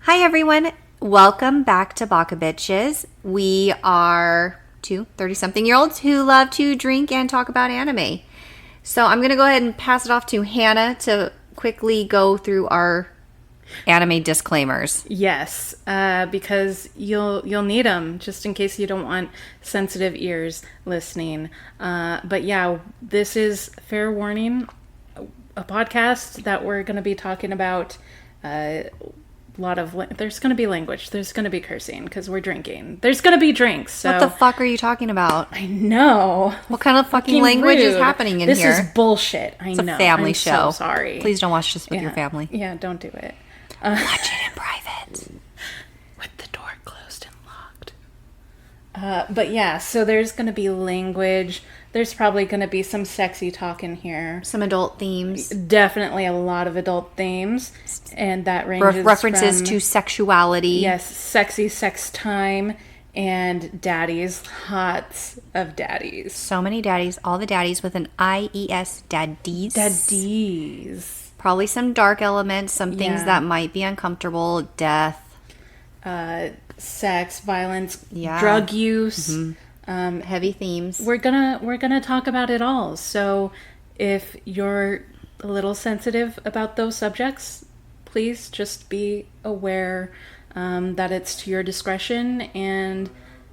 Hi everyone, welcome back to Baka Bitches. We are two 30-something-year-olds who love to drink and talk about anime. So I'm going to go ahead and pass it off to Hannah to quickly go through our anime disclaimers. Yes, because you'll need them just in case you don't want sensitive ears listening. But yeah, this is fair warning, a podcast that we're going to be talking about there's going to be language, there's going to be cursing because we're drinking, there's going to be drinks. So What the fuck are you talking about? I know. What kind of fucking language is rude. happening in this here? This is bullshit. It's a family show. So sorry. Please don't watch this with your family. Yeah, don't do it. Watch it in private. With the door closed and locked. But yeah, so there's going to be language. There's probably going to be some sexy talk in here. Some adult themes. Definitely a lot of adult themes. And that ranges references from, to sexuality. Yes, sexy sex time and daddies. Lots of daddies. So many daddies. All the daddies with an I-E-S. Daddies. Daddies. Probably some dark elements, some things that might be uncomfortable, death, sex, violence, drug use, heavy themes. We're gonna talk about it all. So if you're a little sensitive about those subjects, please just be aware that it's to your discretion, and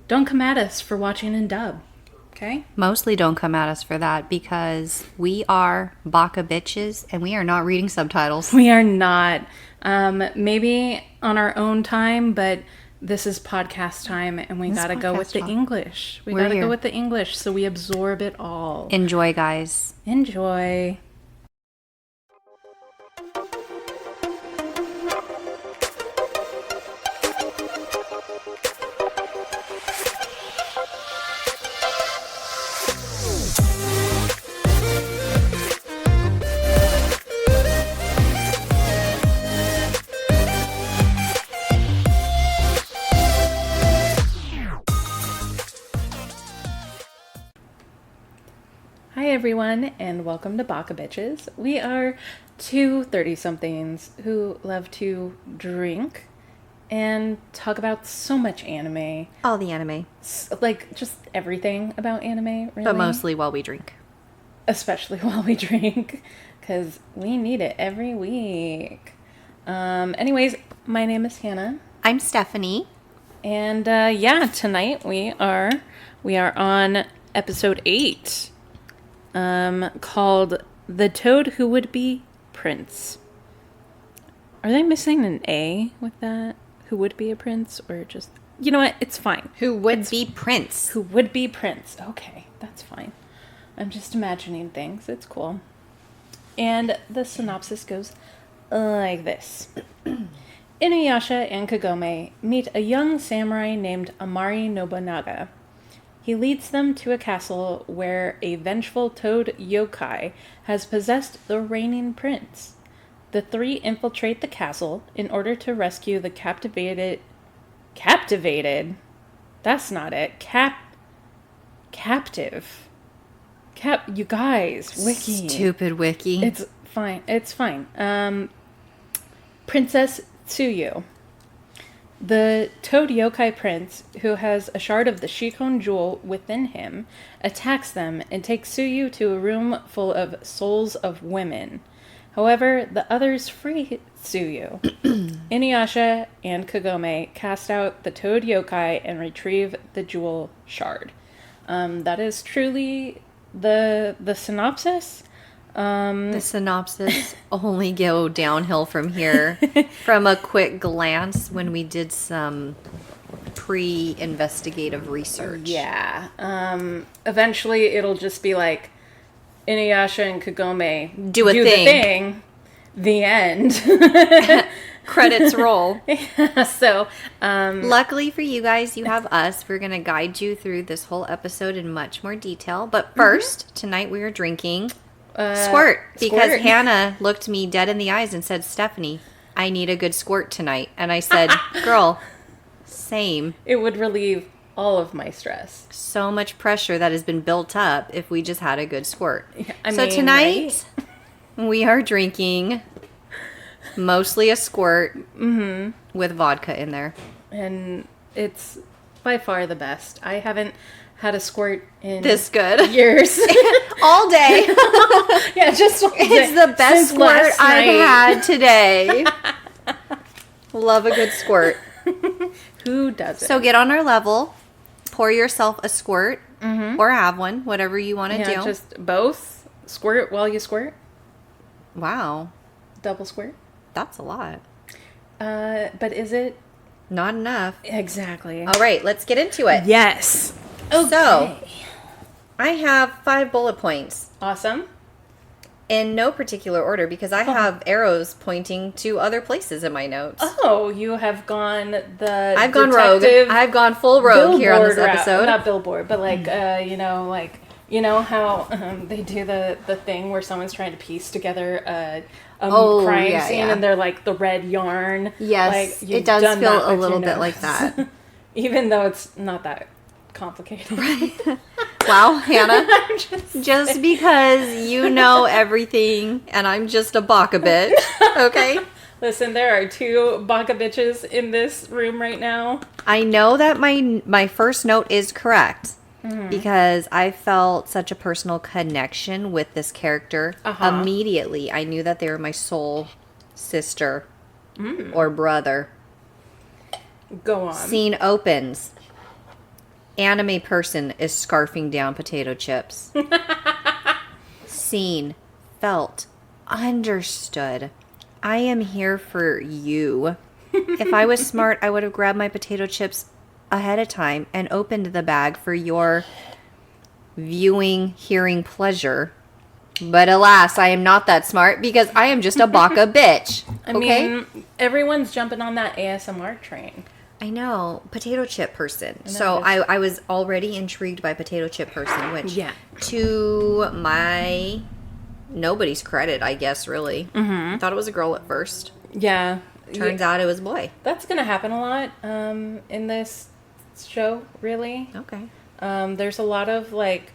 don't come at us for watching in dub. Okay? Mostly don't come at us for that because we are Baka Bitches and we are not reading subtitles. We are not. Maybe on our own time, but this is podcast time and we gotta go with the English. We gotta go with the English so we absorb it all. Enjoy, guys. Enjoy. Hi everyone, and welcome to Baka Bitches. We are two 30-somethings who love to drink and talk about so much anime. All the anime. Like, just everything about anime, really. But mostly while we drink. Especially while we drink, because we need it every week. Anyways, my name is Hannah. I'm Stephanie. And tonight we are on episode 8. Called The Toad Who Would Be Prince. Are they missing an A with that? Who would be a prince? Or just... You know what? It's fine. Who would be prince? Who would be prince. Okay, that's fine. I'm just imagining things. It's cool. And the synopsis goes like this. Inuyasha and Kagome meet a young samurai named Oda Nobunaga. He leads them to a castle where a vengeful toad yokai has possessed the reigning prince. The three infiltrate the castle in order to rescue the captivated? That's not it. Captive. You guys, wiki. Stupid wiki. It's fine. Princess Tsuyu. The Toad Yokai Prince, who has a shard of the Shikon Jewel within him, attacks them and takes Tsuyu to a room full of souls of women. However, the others free Tsuyu. Inuyasha and Kagome cast out the Toad Yokai and retrieve the jewel shard. That is truly the synopsis. The synopsis only go downhill from here. From a quick glance when we did some pre-investigative research. Yeah. Eventually it'll just be like Inuyasha and Kagome do the thing. The end. Credits roll. Yeah, so luckily for you guys, you have us. We're going to guide you through this whole episode in much more detail. But first, tonight we are drinking squirt, because Hannah looked me dead in the eyes and said, Stephanie, I need a good squirt tonight. And I said, girl, same. It would relieve all of my stress. So much pressure that has been built up if we just had a good squirt. I mean, tonight, right? we are drinking Mostly a squirt with vodka in there. And it's by far the best. I haven't had a squirt in this good years. All day. Yeah, just it's the best squirt I've had today. Love a good squirt. Who doesn't? So get on our level, pour yourself a squirt, or have one, whatever you want to do. Just both. Squirt while you squirt. Wow. Double squirt. That's a lot. But is it? Not enough. Exactly. All right, let's get into it. Yes. Okay. So, I have 5 bullet points. Awesome. In no particular order, because I have arrows pointing to other places in my notes. Oh, you have gone I've gone rogue. I've gone full rogue here on this episode. Not billboard, but like, you know how they do the thing where someone's trying to piece together a crime scene and they're like the red yarn. Yes, like, it does feel a little bit like that. Even though it's not that complicated. Right. Wow, Hannah. just because you know everything and I'm just a Baka bitch, okay? Listen, there are 2 Baka bitches in this room right now. I know that my first note is correct because I felt such a personal connection with this character. Immediately. I knew that they were my soul sister or brother. Go on. Scene opens. Anime person is scarfing down potato chips. Seen, felt, understood. I am here for you. If I was smart, I would have grabbed my potato chips ahead of time and opened the bag for your viewing, hearing pleasure. But alas, I am not that smart because I am just a Baka bitch. Okay? I mean, everyone's jumping on that ASMR train. I know. Potato chip person. So I was already intrigued by potato chip person, which to my nobody's credit, I guess, really. I thought it was a girl at first. Yeah. Turns out it was a boy. That's going to happen a lot in this show, really. Okay. There's a lot of, like,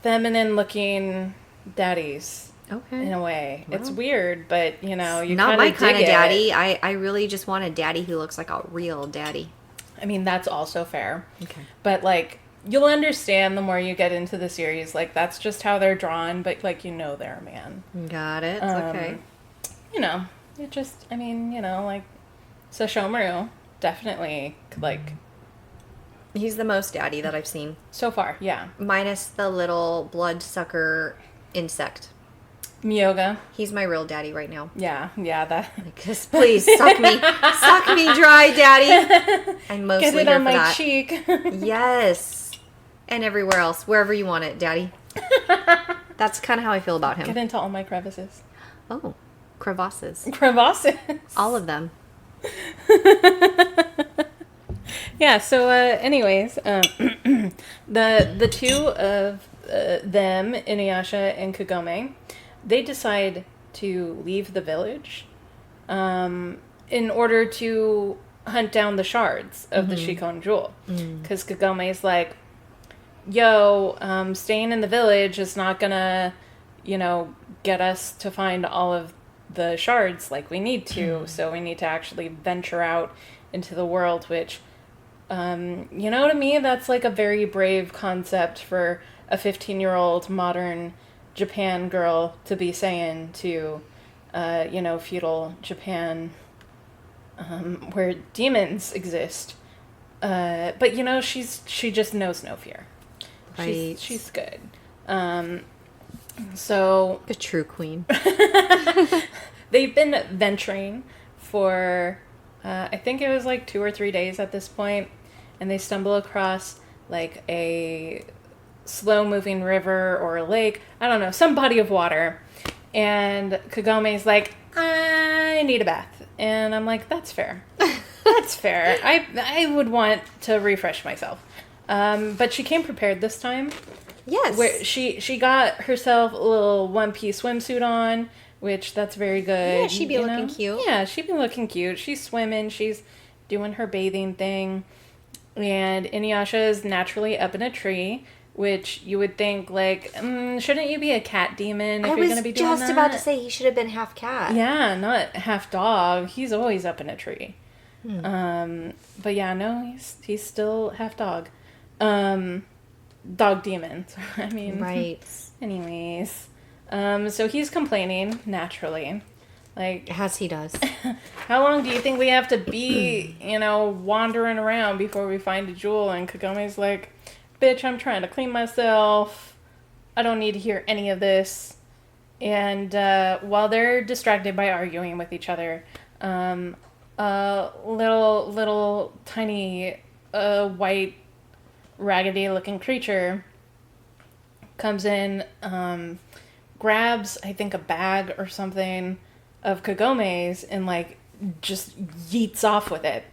feminine-looking daddies. Okay. In a way. Well, it's weird, but, you know, you not my kind of daddy. I really just want a daddy who looks like a real daddy. I mean, that's also fair. Okay. But, like, you'll understand the more you get into the series. Like, that's just how they're drawn, but, like, you know they're a man. Got it. Okay. You know, it just, I mean, you know, like, Sashomaru, definitely, like... He's the most daddy that I've seen. So far, yeah. Minus the little bloodsucker insect. Miyoga. He's my real daddy right now. Yeah, that. Just please suck me dry, daddy. I'm mostly Get it here on for my that. cheek. Yes, and everywhere else, wherever you want it, daddy. That's kind of how I feel about him. Get into all my crevices. Oh, crevasses. Crevasses. All of them. Yeah. So, anyways, the 2 of them, Inuyasha and Kagome, they decide to leave the village in order to hunt down the shards of the Shikon Jewel. Because Kagome's like, yo, staying in the village is not gonna, you know, get us to find all of the shards like we need to. So we need to actually venture out into the world, which, you know, to me, that's like a very brave concept for a 15-year-old modern Japan girl to be saying to, you know, feudal Japan, where demons exist. But, you know, she just knows no fear. Right. She's good. So... A true queen. They've been venturing for, I think it was like 2 or 3 days at this point, and they stumble across, like, a slow-moving river or a lake, I don't know, some body of water, and Kagome's like, I need a bath, and I'm like, that's fair. That's fair. I would want to refresh myself. But she came prepared this time. Yes. Where she got herself a little one-piece swimsuit on, which that's very good. Yeah, she'd be looking cute. Yeah, she'd be looking cute. She's swimming. She's doing her bathing thing. And Inuyasha is naturally up in a tree, which you would think, like, shouldn't you be a cat demon if you're going to be doing that? I was just about to say he should have been half cat. Yeah, not half dog. He's always up in a tree. But yeah, no, he's still half dog. Dog demon. I mean, right. Anyways, so he's complaining naturally, like as he does. How long do you think we have to be, wandering around before we find a jewel? And Kagome's like, bitch, I'm trying to clean myself. I don't need to hear any of this. And while they're distracted by arguing with each other, little tiny white raggedy looking creature comes in, grabs I think a bag or something of Kagome's and like just yeets off with it.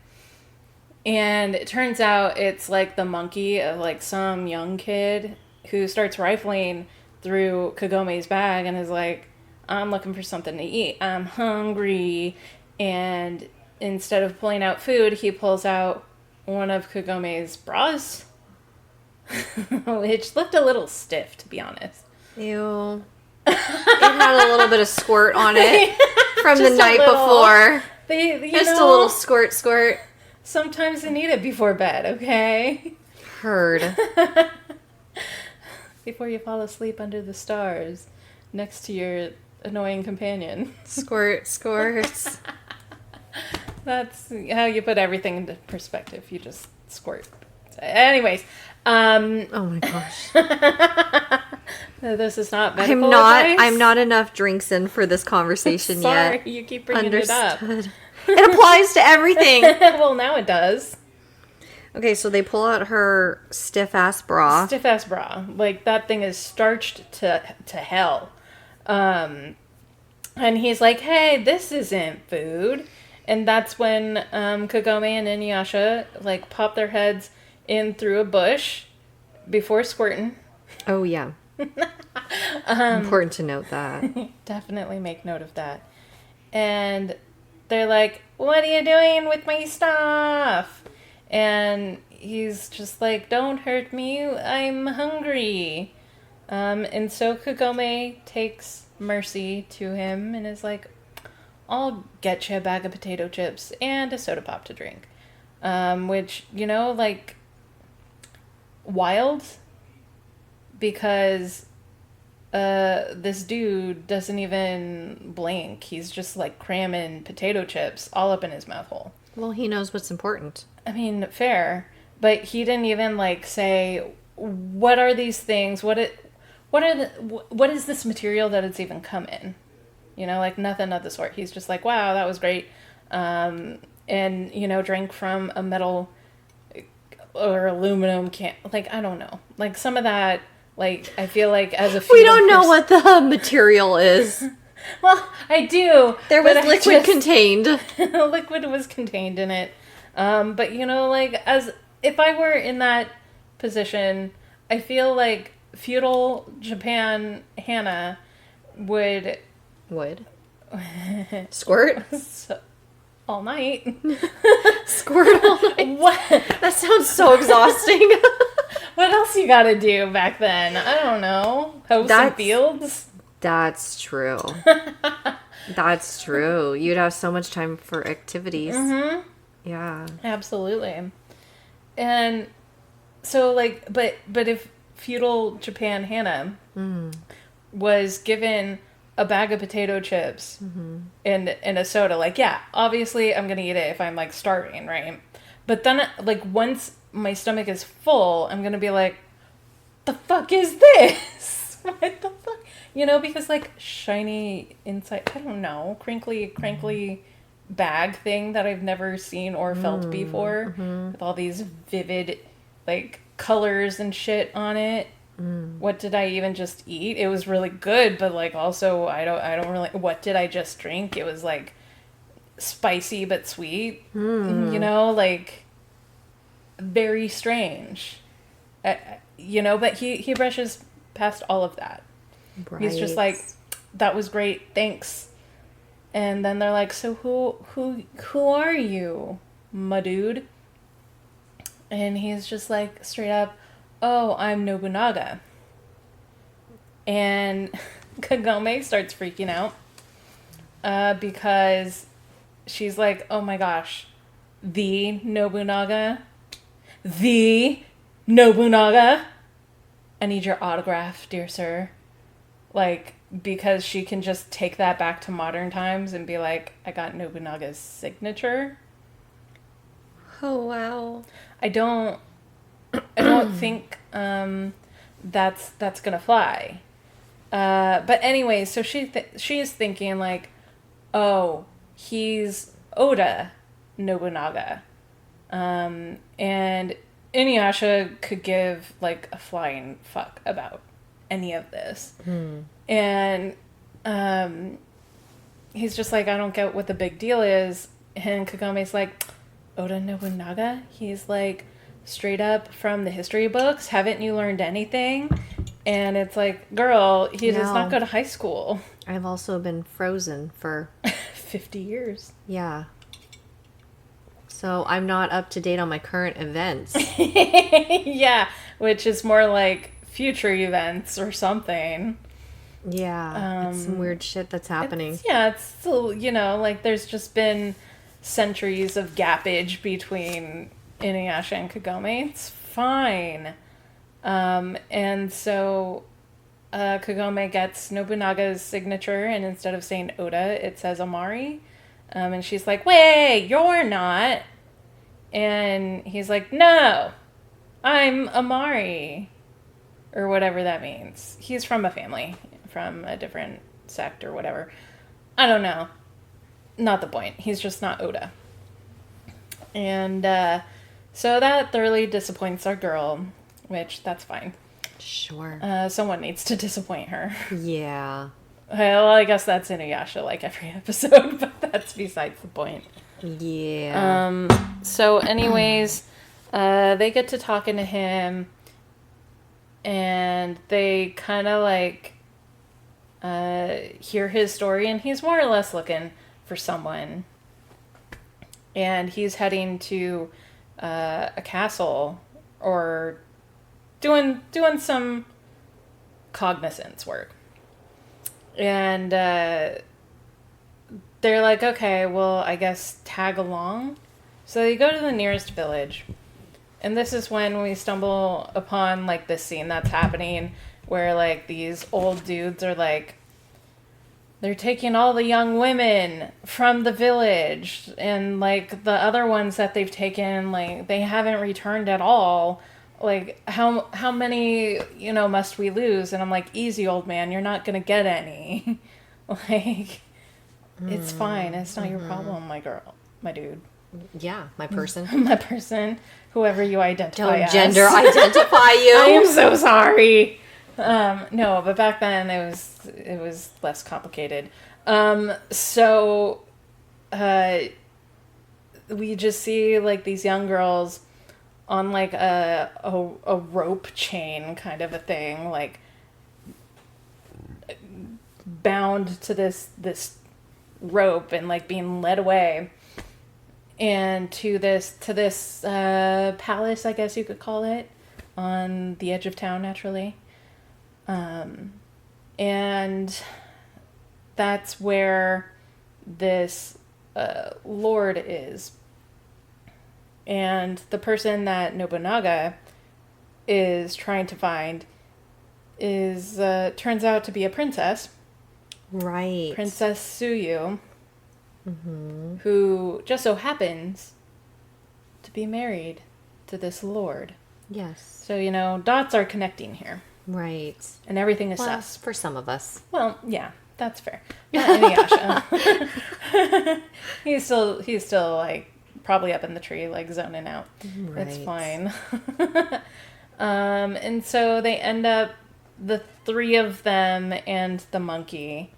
And it turns out it's like the monkey of like some young kid who starts rifling through Kagome's bag and is like, I'm looking for something to eat, I'm hungry. And instead of pulling out food, he pulls out one of Kagome's bras, which looked a little stiff, to be honest. Ew. It had a little bit of squirt on it from the night before. Just a little squirt. Sometimes you need it before bed, okay? Heard. Before you fall asleep under the stars next to your annoying companion. Squirts. That's how you put everything into perspective. You just squirt. Anyways. Oh my gosh. This is not medical advice. I'm not enough drinks in for this conversation yet. Sorry, you keep bringing it up. It applies to everything. Well, now it does. Okay, so they pull out her stiff-ass bra. Stiff-ass bra. Like, that thing is starched to hell. And he's like, hey, this isn't food. And that's when Kagome and Inuyasha, like, pop their heads in through a bush before squirting. Oh, yeah. Important to note that. Definitely make note of that. And they're like, what are you doing with my stuff? And he's just like, don't hurt me, I'm hungry. And so Kagome takes mercy to him and is like, I'll get you a bag of potato chips and a soda pop to drink. Which, like, wild, because this dude doesn't even blink. He's just like cramming potato chips all up in his mouth hole. Well, he knows what's important. I mean, fair, but he didn't even like say, what are these things? What is this material that it's even come in? Like nothing of the sort. He's just like, wow, that was great. And drank from a metal or aluminum can. Like, I don't know. Like some of that, like, I feel like as a we don't know what the material is. Well, I do. There was liquid contained. Liquid was contained in it. But like, as if I were in that position, I feel like feudal Japan Hannah would squirt all night. Squirt all night. What? That sounds so exhausting. What else you gotta do back then? I don't know. Hoe some fields? That's true. That's true. You'd have so much time for activities. Mm-hmm. Yeah. Absolutely. And so, like, but if feudal Japan Hannah was given a bag of potato chips and a soda, like, yeah, obviously I'm gonna eat it if I'm, like, starving, right? But then, like, once my stomach is full, I'm gonna be like, the fuck is this? What the fuck? Because, like, shiny inside, I don't know, crinkly bag thing that I've never seen or felt before, with all these vivid, like, colors and shit on it. What did I even just eat? It was really good, but, like, also I don't really, what did I just drink? It was, like, spicy but sweet, like, very strange, but he brushes past all of that. Right. He's just like, that was great, thanks. And then they're like, so who are you, my dude? And he's just like, straight up, oh, I'm Nobunaga. And Kagome starts freaking out because she's like, oh my gosh, the Nobunaga? The Nobunaga? I need your autograph, dear sir. Like, because she can just take that back to modern times and be like, I got Nobunaga's signature. Oh, wow. I don't think that's gonna fly. But anyway, so she is thinking like, oh, he's Oda Nobunaga, and Inuyasha could give like a flying fuck about any of this, and he's just like, I don't get what the big deal is, and Kagome's like, Oda Nobunaga? He's like straight up from the history books. Haven't you learned anything? And it's like, girl, he does not go to high school. I've also been frozen for 50 years. Yeah. So I'm not up to date on my current events. Yeah, which is more like future events or something. Yeah, it's some weird shit that's happening. It's still, like there's just been centuries of gappage between Inuyasha and Kagome. It's fine. And so Kagome gets Nobunaga's signature, and instead of saying Oda, it says Amari. And she's like, wait, you're not. And he's like, no, I'm Amari. Or whatever that means. He's from a family, from a different sect or whatever. I don't know. Not the point. He's just not Oda. And so that thoroughly disappoints our girl, which that's fine. Sure. Someone needs to disappoint her. Yeah. Well, I guess that's Inuyasha, like every episode, but that's besides the point. Yeah. So anyways, they get to talking to him, and they kind of like hear his story, and he's more or less looking for someone. And he's heading to a castle, or doing some cognizance work. And they're like, okay, well, I guess tag along. So they go to the nearest village. And this is when we stumble upon, like, this scene that's happening where, like, these old dudes are, like, they're taking all the young women from the village. And, like, the other ones that they've taken, like, they haven't returned at all. Like, how many, must we lose? And I'm like, easy, old man, you're not gonna get any. Like, it's fine. It's not your problem, my girl, my dude. Yeah, my person. My person, whoever you identify as. Don't gender identify you. I am so sorry. No, but back then it was less complicated. So we just see like these young girls on like a rope chain kind of a thing, like bound to this rope and like being led away, and to this palace, I guess you could call it, on the edge of town, naturally. And that's where this lord is. And the person that Nobunaga is trying to find is turns out to be a princess. Right. Princess Suyu. Mm-hmm. Who just so happens to be married to this lord. Yes. So, dots are connecting here. Right. And everything is well, sus. For some of us. Well, yeah, that's fair. Not Inuyasha. He's still like probably up in the tree, like zoning out. Right. It's fine. And so they end up, the three of them and the monkey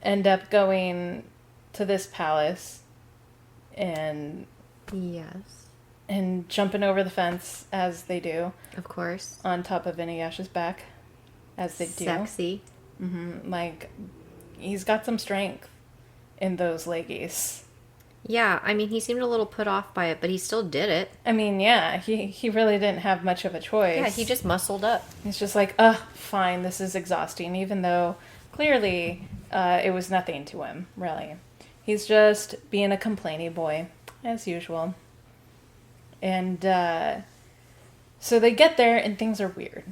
end up going to this palace and yes, and jumping over the fence as they do, of course, on top of Inuyasha's back, as they do. Sexy. Like, he's got some strength in those leggies. Yeah, I mean, he seemed a little put off by it, but he still did it. I mean, yeah, he really didn't have much of a choice. Yeah, he just muscled up. He's just like, fine, this is exhausting, even though clearly it was nothing to him, really. He's just being a complaining boy, as usual. And so they get there, and things are weird.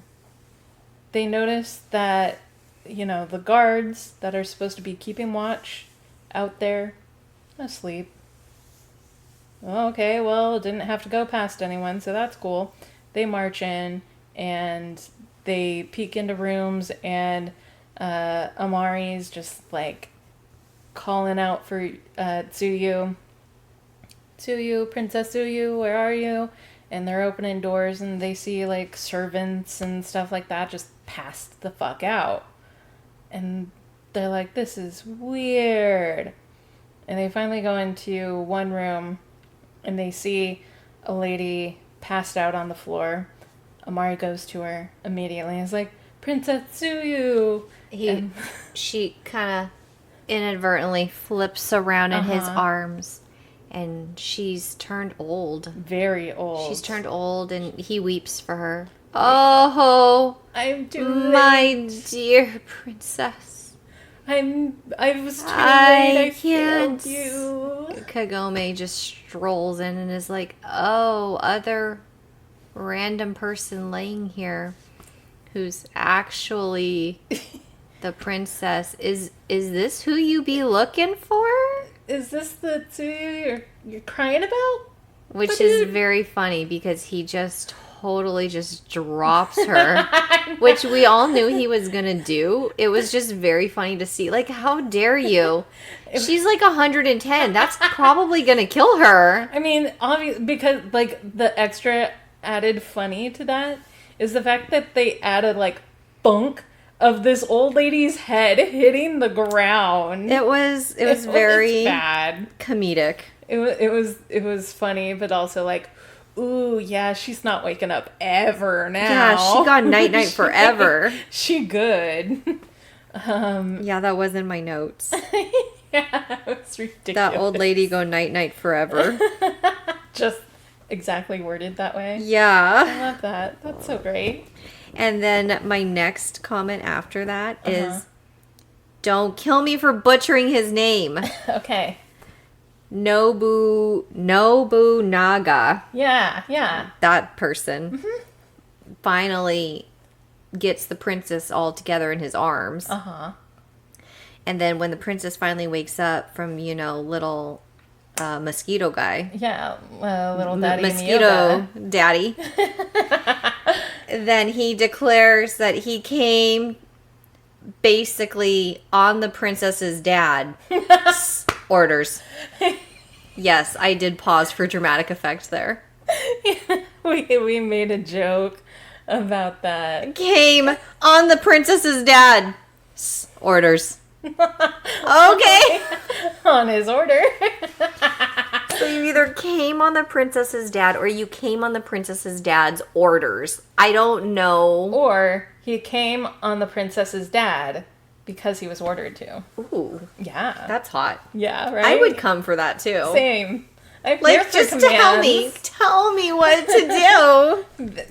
They notice that, the guards that are supposed to be keeping watch out there, asleep. Okay, well, didn't have to go past anyone, so that's cool. They march in, and they peek into rooms, and Amari's just, calling out for Tsuyu. Tsuyu, Princess Tsuyu, where are you? And they're opening doors, and they see, servants and stuff like that just passed the fuck out. And they're like, this is weird. And they finally go into one room, and they see a lady passed out on the floor. Amari goes to her immediately and is like, Princess Tsuyu! She kind of inadvertently flips around in his arms, and she's turned old. Very old. She's turned old, and he weeps for her. Oh, I'm too late. My dear princess. I was too late. I can't. Killed you. Kagome just strolls in and is like, oh, other random person laying here who's actually the princess. Is this who you be looking for? Is this the Tsuyu you're crying about? Which is very funny because he just totally just drops her, which we all knew he was gonna do. It was just very funny to see. How dare you? She's 110. That's probably gonna kill her. I mean, obviously, because the extra added funny to that is the fact that they added bunk of this old lady's head hitting the ground. It was very bad, comedic. It was funny, but also ooh, yeah, she's not waking up ever now. Yeah, she got night-night forever. She good. Yeah, that was in my notes. Yeah, it was ridiculous. That old lady go night-night forever. Just exactly worded that way. Yeah. I love that. That's so great. And then my next comment after that is, don't kill me for butchering his name. Okay. Nobunaga. Yeah. That person finally gets the princess all together in his arms. And then when the princess finally wakes up from, little mosquito guy. Yeah, little daddy mosquito daddy. Then he declares that he came basically on the princess's dad. Orders. Yes, I did pause for dramatic effect there. We made a joke about that. Came on the princess's dad. Orders. Okay. On his order. So you either came on the princess's dad or you came on the princess's dad's orders. I don't know. Or he came on the princess's dad because he was ordered to. Ooh. Yeah. That's hot. Yeah, right? I would come for that too. Same. I'm here for just commands. tell me what to do.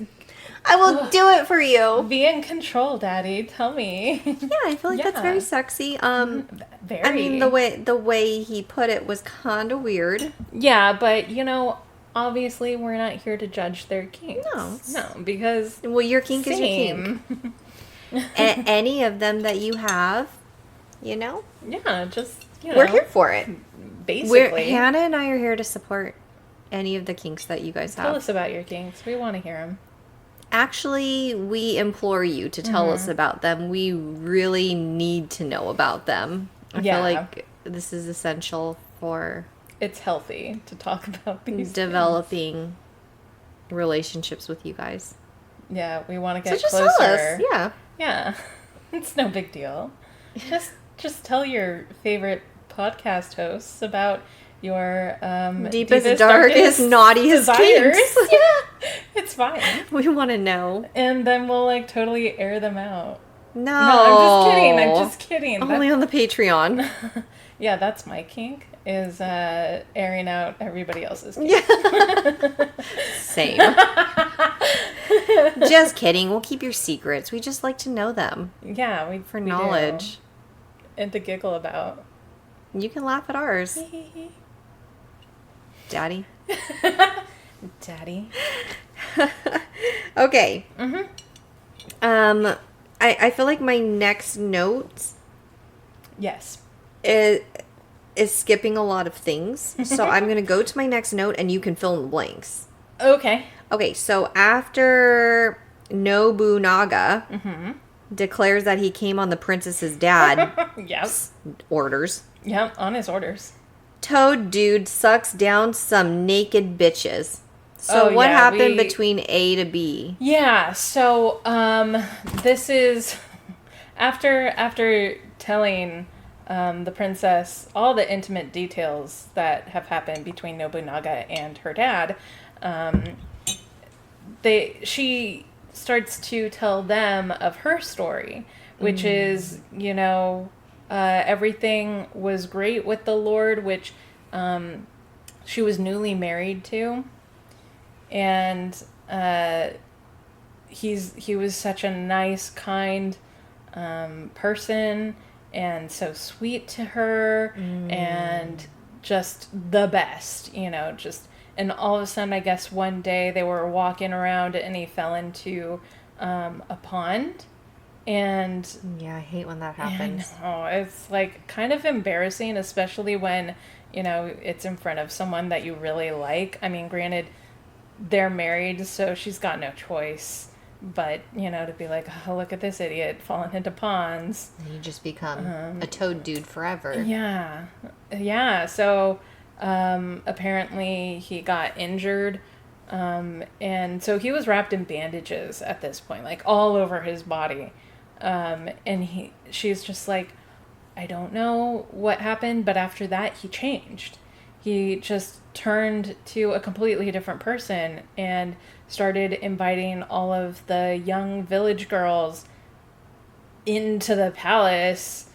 I will do it for you. Be in control, Daddy. Tell me. Yeah, I feel like that's very sexy. Very. I mean, the way he put it was kind of weird. Yeah, but obviously we're not here to judge their kinks. No, because well, your kink is your kink. Any of them that you have, Yeah, just we're here for it. Basically, Hannah and I are here to support any of the kinks that you guys have. Tell us about your kinks. We want to hear them. Actually, we implore you to tell us about them. We really need to know about them. I feel like this is essential for... It's healthy to talk about these developing relationships with you guys. Yeah, we want to get just closer. Tell us. Yeah. Yeah. It's no big deal. Just tell your favorite podcast hosts about your deepest, darkest, naughtiest desires. Kinks. Yeah, it's fine. We want to know. And then we'll totally air them out. No. I'm just kidding. Only on the Patreon. Yeah, that's my kink, is airing out everybody else's kink. Yeah. Same. Just kidding. We'll keep your secrets. We just like to know them. Yeah, for knowledge. Do. And to giggle about. You can laugh at ours. Daddy. Daddy. Okay. I feel like my next note Yes. is skipping a lot of things. So I'm going to go to my next note and you can fill in the blanks. Okay. Okay, so after Nobunaga declares that he came on the princess's dad's orders. Yep, on his orders. Toad Dude sucks down some naked bitches. So what happened between A to B? Yeah, so this is after telling the princess all the intimate details that have happened between Nobunaga and her dad. She starts to tell them of her story, which is, everything was great with the Lord, which she was newly married to. And he was such a nice, kind person, and so sweet to her, and just the best, and all of a sudden, I guess one day they were walking around and he fell into a pond. And yeah, I hate when that happens. Oh, it's like kind of embarrassing, especially when, it's in front of someone that you really like. I mean, granted, they're married, so she's got no choice. But, to be like, oh, look at this idiot falling into ponds. And you just become a toad dude forever. Yeah. Yeah. So, apparently he got injured. And so he was wrapped in bandages at this point, like all over his body. And she's just like, I don't know what happened, but after that he changed. He just turned to a completely different person and started inviting all of the young village girls into the palace.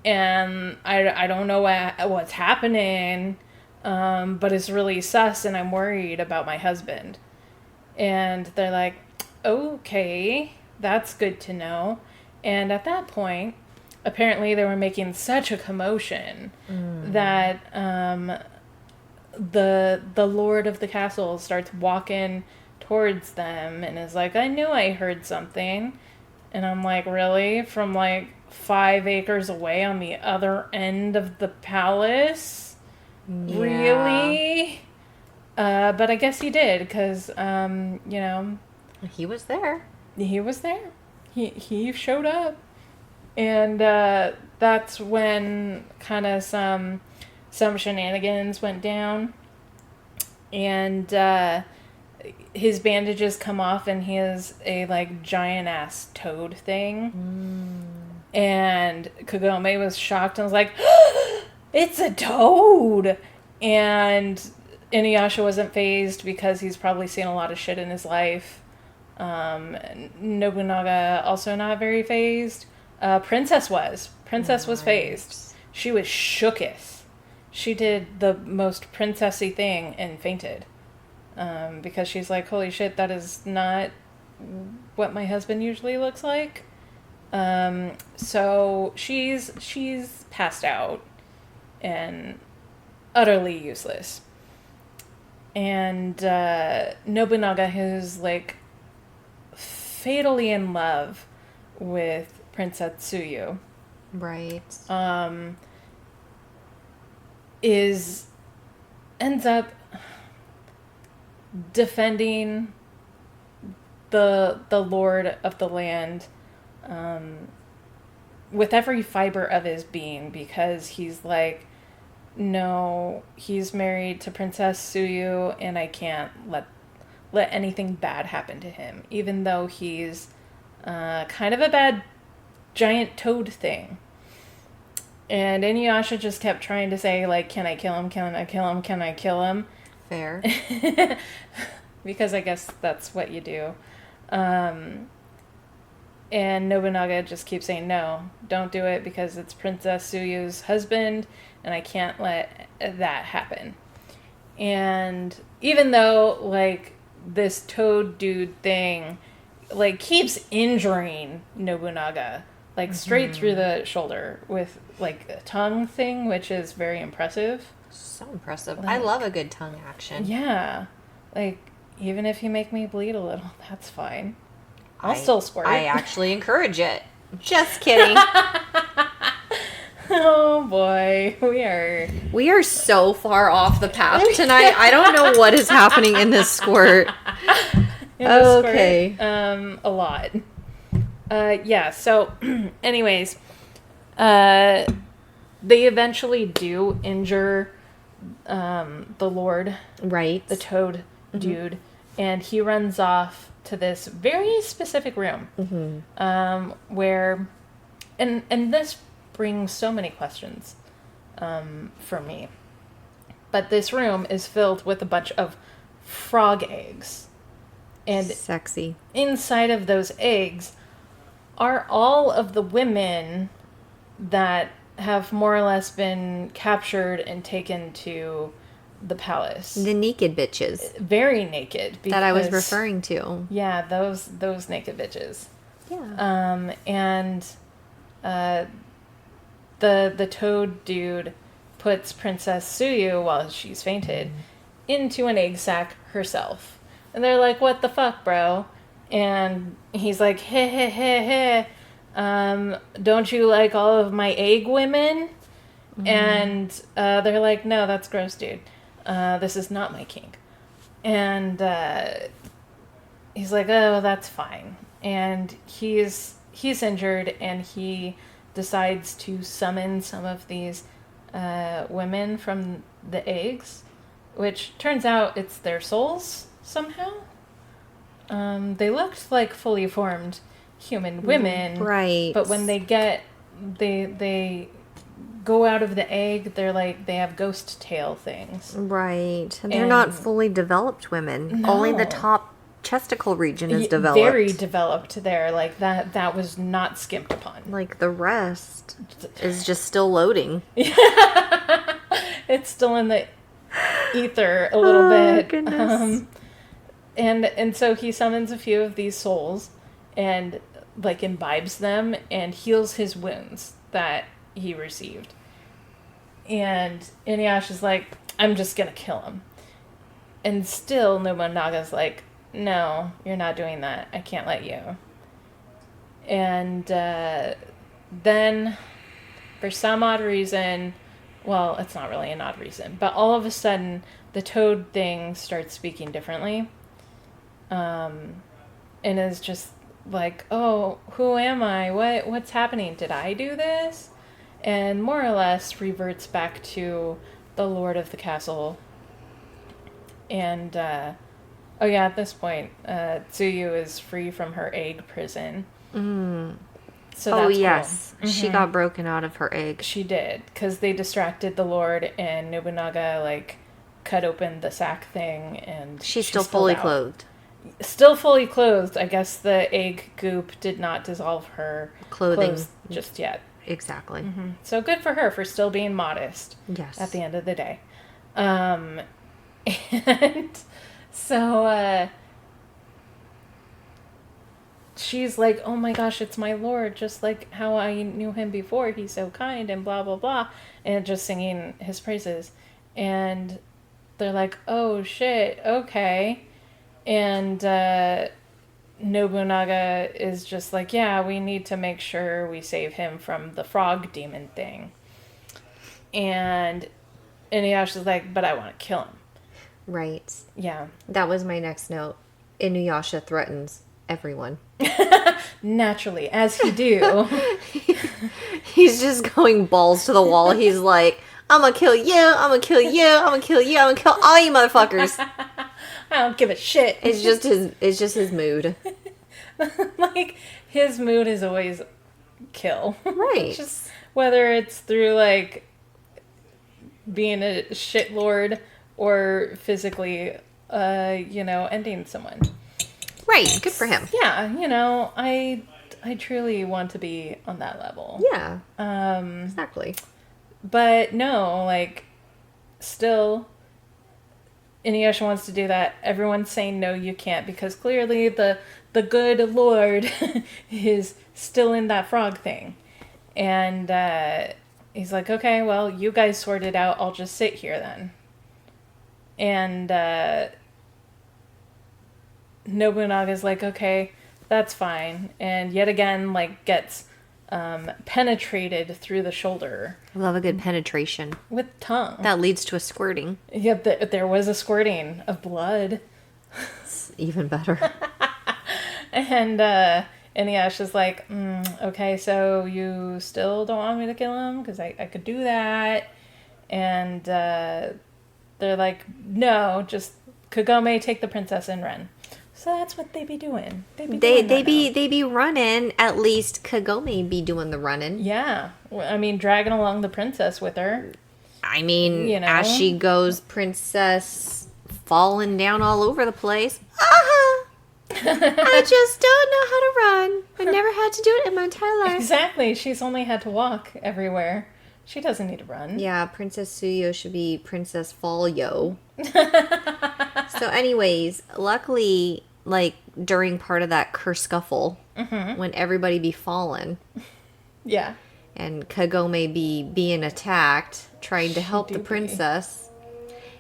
And I don't know what's happening, but it's really sus, and I'm worried about my husband. And they're like, okay, that's good to know. And at that point, apparently they were making such a commotion that the Lord of the castle starts walking towards them and is like, I knew I heard something. And I'm like, really? From like 5 acres away on the other end of the palace? Yeah. Really? But I guess he did, because, he was there. He was there. He showed up. And that's when kind of some shenanigans went down. And his bandages come off, and he has a, like, giant-ass toad thing. And Kagome was shocked and was like, it's a toad! And Inuyasha wasn't fazed because he's probably seen a lot of shit in his life. Nobunaga also not very fazed. Princess was fazed. She was shooketh. She did the most princessy thing and fainted. Because she's like, holy shit, that is not what my husband usually looks like. So she's passed out and utterly useless. And Nobunaga, who's like fatally in love with Princess Tsuyu, right, ends up defending the Lord of the land with every fiber of his being, because he's like, no, he's married to Princess Tsuyu, and I can't let anything bad happen to him, even though he's kind of a bad giant toad thing. And Inuyasha just kept trying to say, like, can I kill him? Can I kill him? Can I kill him? Fair. Because I guess that's what you do. And Nobunaga just keeps saying, no, don't do it because it's Princess Tsuyu's husband, and I can't let that happen. And even though, like, this toad dude thing, like, keeps injuring Nobunaga, like, straight through the shoulder with, like, a tongue thing, which is very impressive. So impressive. Like, I love a good tongue action. Yeah. Like, even if you make me bleed a little, that's fine. I'll still squirt. I actually encourage it. Just kidding. Oh boy, we are so far off the path tonight. I don't know what is happening in this squirt. Okay. A lot. Yeah, so anyways, they eventually do injure the Lord. Right. The toad dude. And he runs off to this very specific room. Where and this brings so many questions for me. But this room is filled with a bunch of frog eggs. And sexy. Inside of those eggs are all of the women that have more or less been captured and taken to the palace. The naked bitches. Very naked. That I was referring to. Yeah, those naked bitches. Yeah. And the toad dude puts Princess Tsuyu, while she's fainted, into an egg sack herself. And they're like, what the fuck, bro? And he's like, heh heh heh heh. Don't you like all of my egg women? And they're like, no, that's gross, dude. This is not my kink. And he's like, oh, that's fine. And he's injured, and he decides to summon some of these women from the eggs, which turns out it's their souls somehow. They looked like fully formed human women, right? But when they go out of the egg, they're like, they have ghost tail things, right? And they're not fully developed women. No. Only the top chesticle region is developed. Very developed there. Like that was not skimped upon. Like the rest is just still loading. It's still in the ether a little bit. Goodness. And so he summons a few of these souls and like imbibes them and heals his wounds that he received. And Inuyasha's like, I'm just gonna kill him. And still Nobunaga's like, no, you're not doing that. I can't let you. And then, for some odd reason, well, it's not really an odd reason, but all of a sudden, the toad thing starts speaking differently. And is just like, oh, who am I? What's happening? Did I do this? And more or less reverts back to the lord of the castle. And, oh yeah, at this point, Tsuyu is free from her egg prison. So that's yes. Cool. She got broken out of her egg. She did, because they distracted the lord, and Nobunaga, like, cut open the sack thing, and she's still fully clothed. Still fully clothed. I guess the egg goop did not dissolve her clothing just yet. Exactly. So good for her for still being modest. Yes. At the end of the day. And so she's like, oh my gosh, it's my lord, just like how I knew him before. He's so kind and blah, blah, blah. And just singing his praises. And they're like, oh shit, okay. And Nobunaga is just like, yeah, we need to make sure we save him from the frog demon thing. And Inuyasha's like, but I want to kill him. Right. Yeah. That was my next note. Inuyasha threatens everyone. Naturally, as he do. He's just going balls to the wall. He's like, I'm gonna kill you, I'm gonna kill you, I'm gonna kill you, I'm gonna kill all you motherfuckers. I don't give a shit. It's just his mood. Like, his mood is always kill. Right. Just whether it's through, like, being a shitlord or physically, ending someone. Right. Good for him. Yeah, I I truly want to be on that level. Yeah. Exactly. But no, like, still, Inuyasha wants to do that. Everyone's saying, no, you can't, because clearly the good Lord is still in that frog thing. And he's like, okay, well, you guys sort it out. I'll just sit here then. And Nobunaga's like, okay, that's fine. And yet again, like, gets penetrated through the shoulder. I love a good penetration. With tongue. That leads to a squirting. Yeah, there was a squirting of blood. It's even better. And Inuyasha's like, okay, so you still don't want me to kill him? Because I could do that. And they're like, no, just Kagome, take the princess and run. So that's what they be doing. They be running. At least Kagome be doing the running. Yeah, I mean, dragging along the princess with her. I mean, you know, as she goes, princess falling down all over the place. I just don't know how to run. I never had to do it in my entire life. Exactly. She's only had to walk everywhere. She doesn't need to run. Yeah, Princess Suyo should be Princess Fall-yo. So anyways, luckily, like, during part of that kerscuffle, when everybody be falling. Yeah. And Kagome be being attacked, trying to help the princess.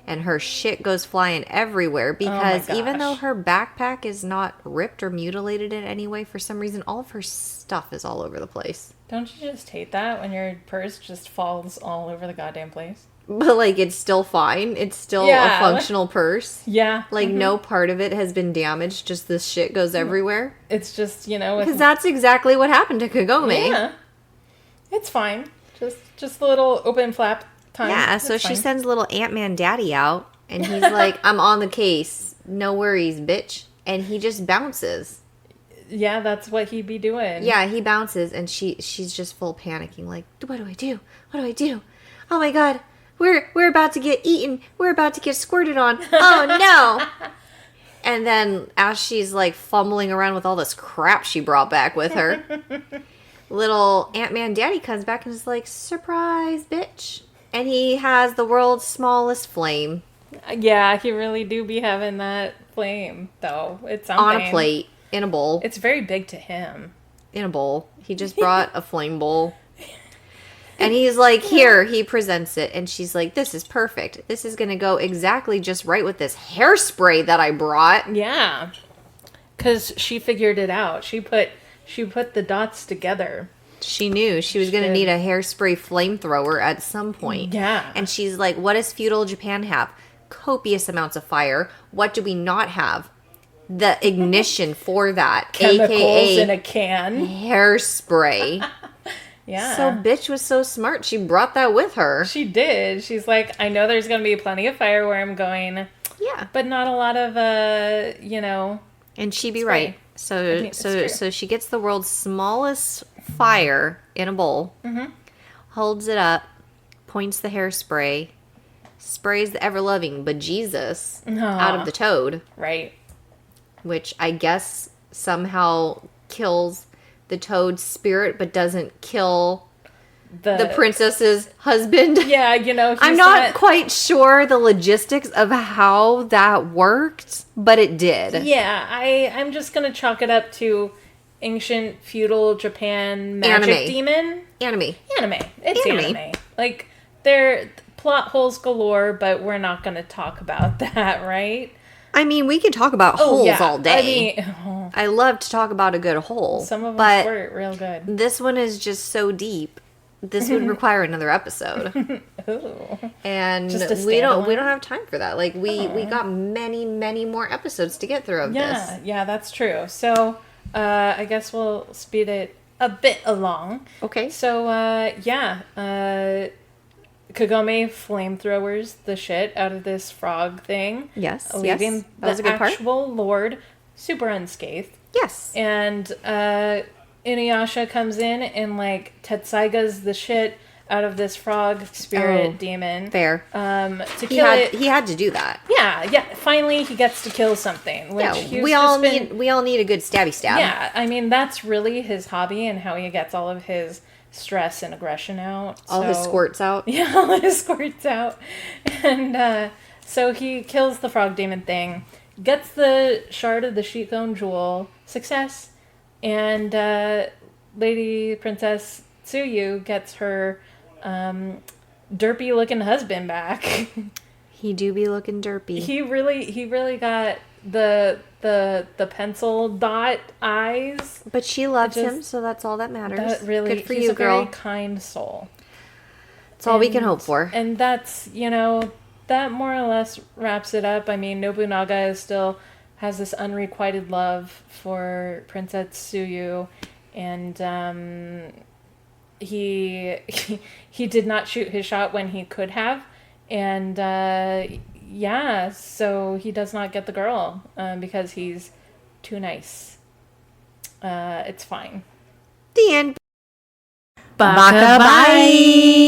And her shit goes flying everywhere because even though her backpack is not ripped or mutilated in any way, for some reason, all of her stuff is all over the place. Don't you just hate that when your purse just falls all over the goddamn place? But, like, it's still fine. It's still a functional purse. Yeah. Like, no part of it has been damaged. Just this shit goes everywhere. It's just, you know... Because that's exactly what happened to Kagome. Yeah. It's fine. Just a little open flap time. Yeah, so she sends little Ant-Man Daddy out. And he's like, I'm on the case. No worries, bitch. And he just bounces. Yeah, that's what he'd be doing. Yeah, he bounces. And she's just full panicking. Like, what do I do? What do I do? Oh, my God. We're about to get eaten. We're about to get squirted on. Oh, no. And then as she's, like, fumbling around with all this crap she brought back with her, little Ant-Man Daddy comes back and is like, surprise, bitch. And he has the world's smallest flame. Yeah, he really do be having that flame, though. It's something. On a plate, in a bowl. It's very big to him. In a bowl. He just brought a flame bowl. And he's like, here, he presents it. And she's like, this is perfect. This is going to go exactly just right with this hairspray that I brought. Yeah. Because she figured it out. She put the dots together. She knew she was going to need a hairspray flamethrower at some point. Yeah. And she's like, what does feudal Japan have? Copious amounts of fire. What do we not have? The ignition for that. Chemicals AKA in a can. Hairspray. Yeah. So bitch was so smart. She brought that with her. She did. She's like, I know there's going to be plenty of fire where I'm going. Yeah. But not a lot of, you know. And she'd be right. So she gets the world's smallest fire in a bowl, holds it up, points the hairspray, sprays the ever-loving bejesus out of the toad. Right. Which I guess somehow kills the toad's spirit, but doesn't kill the princess's husband. Yeah, you know, I'm not quite sure the logistics of how that worked, but it did. Yeah, I'm just gonna chalk it up to ancient feudal Japan magic demon. Anime. It's anime. Like, they're plot holes galore, but we're not gonna talk about that, right? I mean, we could talk about holes all day. I mean, I love to talk about a good hole. Some of them squirt real good. This one is just so deep. This would require another episode. Ooh. And we don't have time for that. Like, we got many more episodes to get through of this. Yeah, that's true. So, I guess we'll speed it a bit along. Okay. So, Kagome flamethrowers the shit out of this frog thing. Yes, leaving that was a good part. Actual Lord super unscathed. Yes. And Inuyasha comes in and, like, Tetsaiga's the shit out of this frog spirit demon. Fair. To kill it. He had to do that. Yeah. Finally, he gets to kill something. Which we all need a good stabby stab. Yeah, I mean that's really his hobby and how he gets all of his stress and aggression out. All his squirts out. Yeah, all his squirts out, and so he kills the frog demon thing, gets the shard of the Shikon jewel, success, and Lady Princess Tsuyu gets her derpy looking husband back. He do be looking derpy. He really got the pencil dot eyes. But she loves him, so that's all that matters. That really, good for he's you, a girl. very kind soul. That's all we can hope for. And that's, that more or less wraps it up. I mean, Nobunaga still has this unrequited love for Princess Tsuyu, and he did not shoot his shot when he could have, and so he does not get the girl because he's too nice. It's fine. The end. Baka, bye!